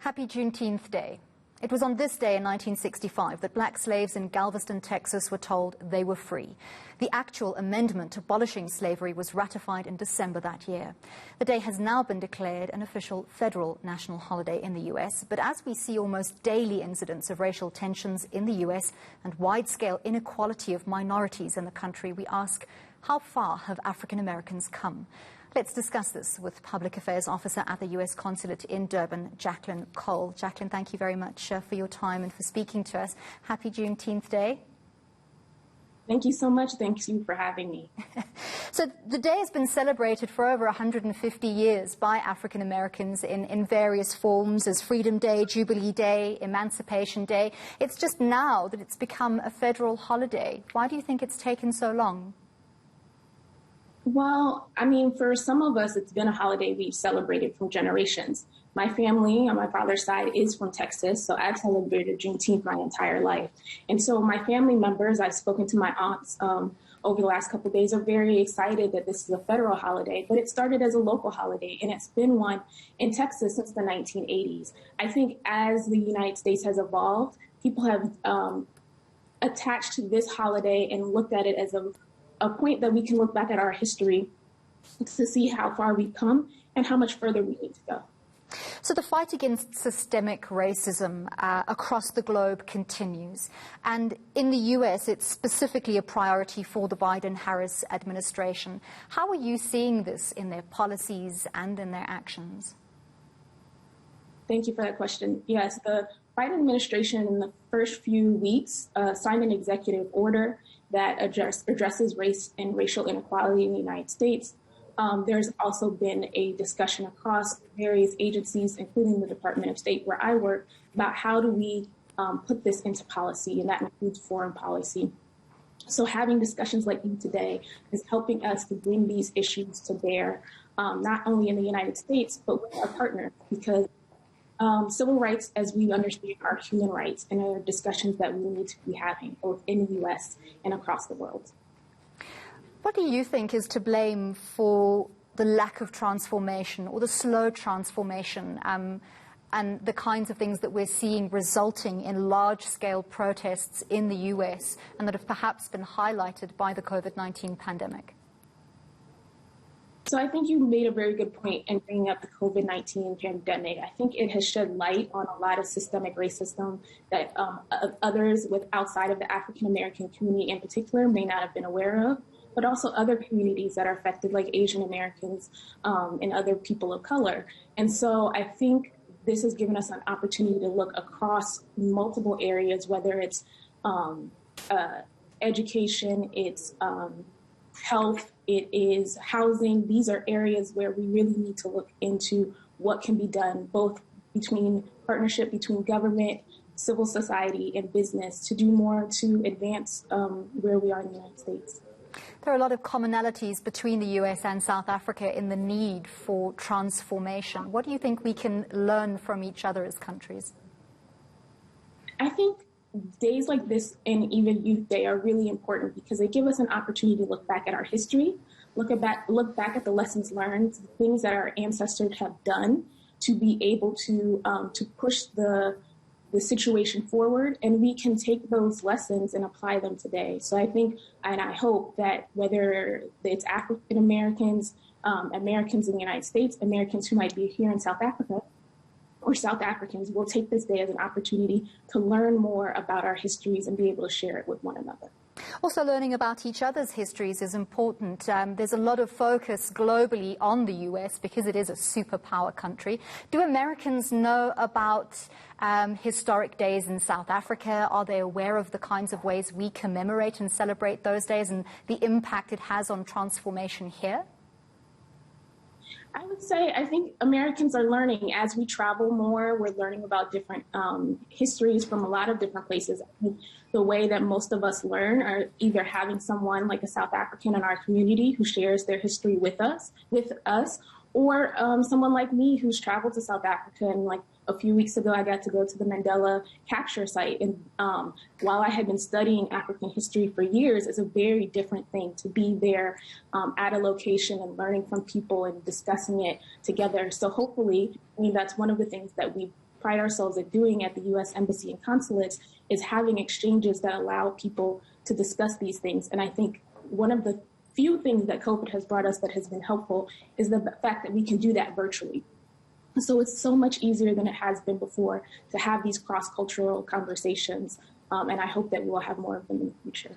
Happy Juneteenth Day. It was on this day in 1965 that black slaves in Galveston, Texas were told they were free. The actual amendment abolishing slavery was ratified in December that year. The day has now been declared an official federal national holiday in the US, but as we see almost daily incidents of racial tensions in the US and wide-scale inequality of minorities in the country, we ask, how far have African Americans come? Let's discuss this with Public Affairs Officer at the US Consulate in Durban, Jaclyn Cole. Jaclyn, thank you very much for your time and for speaking to us. Happy Juneteenth Day. Thank you so much. Thank you for having me. So the day has been celebrated for over 150 years by African Americans in various forms as Freedom Day, Jubilee Day, Emancipation Day. It's just now that it's become a federal holiday. Why do you think it's taken so long? Well, I mean, for some of us, it's been a holiday we've celebrated for generations. My family on my father's side is from Texas, so I've celebrated Juneteenth my entire life. And so my family members, I've spoken to my aunts over the last couple of days, are very excited that this is a federal holiday, but it started as a local holiday, and it's been one in Texas since the 1980s. I think as the United States has evolved, people have attached to this holiday and looked at it as a point that we can look back at our history to see how far we've come and how much further we need to go. So the fight against systemic racism across the globe continues. And in the US, it's specifically a priority for the Biden-Harris administration. How are you seeing this in their policies and in their actions? Thank you for that question. Yes, the Biden administration in the first few weeks signed an executive order that addresses race and racial inequality in the United States. There's also been a discussion across various agencies, including the Department of State where I work, about how do we put this into policy, and that includes foreign policy. So having discussions like you today is helping us to bring these issues to bear, not only in the United States, but with our partners, because civil rights, as we understand, are human rights and are discussions that we need to be having both in the U.S. and across the world. What do you think is to blame for the lack of transformation or the slow transformation and the kinds of things that we're seeing resulting in large-scale protests in the U.S. and that have perhaps been highlighted by the COVID-19 pandemic? So I think you made a very good point in bringing up the COVID-19 pandemic. I think it has shed light on a lot of systemic racism that others outside of the African-American community in particular may not have been aware of, but also other communities that are affected, like Asian Americans and other people of color. And so I think this has given us an opportunity to look across multiple areas, whether it's education, it's health, it is housing. These are areas where we really need to look into what can be done, both between partnership between government, civil society, and business to do more to advance where we are in the United States. There are a lot of commonalities between the US and South Africa in the need for transformation. What do you think we can learn from each other as countries? I think days like this and even Youth Day are really important because they give us an opportunity to look back at our history, look back at the lessons learned, the things that our ancestors have done to be able to push the situation forward, and we can take those lessons and apply them today. So I think, and I hope that whether it's African Americans, Americans in the United States, Americans who might be here in South Africa, or South Africans will take this day as an opportunity to learn more about our histories and be able to share it with one another. Also, learning about each other's histories is important. There's a lot of focus globally on the US because it is a superpower country. Do Americans know about historic days in South Africa? Are they aware of the kinds of ways we commemorate and celebrate those days and the impact it has on transformation here? I would say I think Americans are learning as we travel more. We're learning about different histories from a lot of different places. I think the way that most of us learn are either having someone like a South African in our community who shares their history with us, or someone like me who's traveled to South Africa. And like a few weeks ago, I got to go to the Mandela capture site. And while I had been studying African history for years, it's a very different thing to be there at a location and learning from people and discussing it together. So hopefully, I mean, that's one of the things that we pride ourselves at doing at the US Embassy and Consulates is having exchanges that allow people to discuss these things. And I think one of the few things that COVID has brought us that has been helpful is the fact that we can do that virtually. So it's so much easier than it has been before to have these cross-cultural conversations. And I hope that we will have more of them in the future.